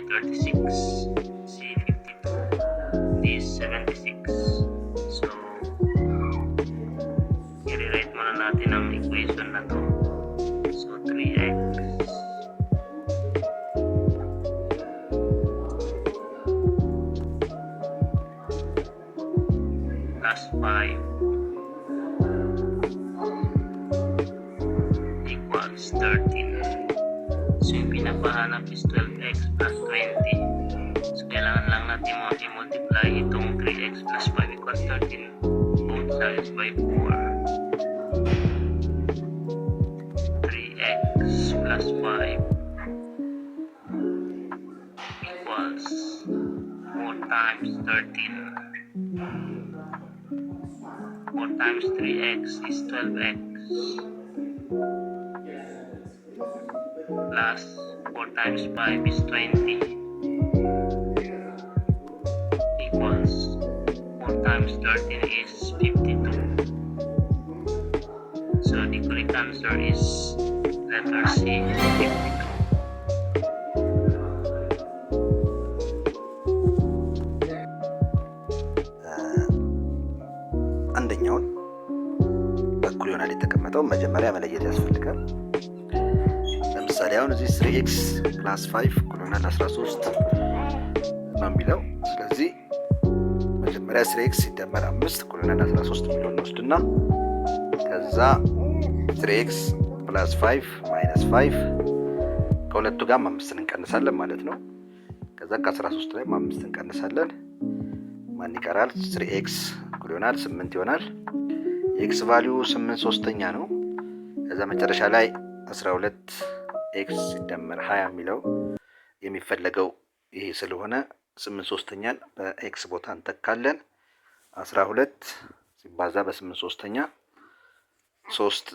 36, C 52, D 76. So, i-rewrite muna natin ang equation na to. So, 3x plus 5 equals 13. So, yung pinapahanap is 12x plus 20. So, kailangan lang natin i-multiply itong 3x plus 5 equals 13 both sides by 4. 3x plus 5 equals 4 times 13. 4 times 3x is 12x plus 4 times 5 is 20 equals 4 times 13 is 52. So the correct answer is letter C, 52. አንደኛውን በኩል ይሆናል የተቀመጠው መጀመሪያ መለየት ያስፈልጋል። ለምሳሌ አሁን እዚህ 3x plus 5 እኩል ይሆናል 13 ነው የሚለው። ስለዚህ መጀመሪያ 3x ሲደመር 5 እኩል ይሆናል 13 የሚለውን እንወስድና ከዛ 3x plus 5 minus 5 ከሁለቱ ጋር 5 እንቀንሳለን ማለት ነው። ከዛ ከ13 ላይ 5 እንቀንሳለን። ማን ይቀራል? 3x እኩል ይሆናል 8 ይሆናል። የx ቫልዩ 8/3 ነው። ከዛ መጨረሻ ላይ 12x ሲደመር 20 የሚለው የሚፈለገው ይሄ ስለሆነ 8/3 በx ቦታ እንተካለን። 12 ሲባዛ በ8/3 3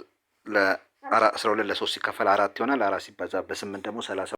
ለ12 ለ3 ሲከፈል 4 ይሆናል። 4 ሲባዛ በ8 ደግሞ 30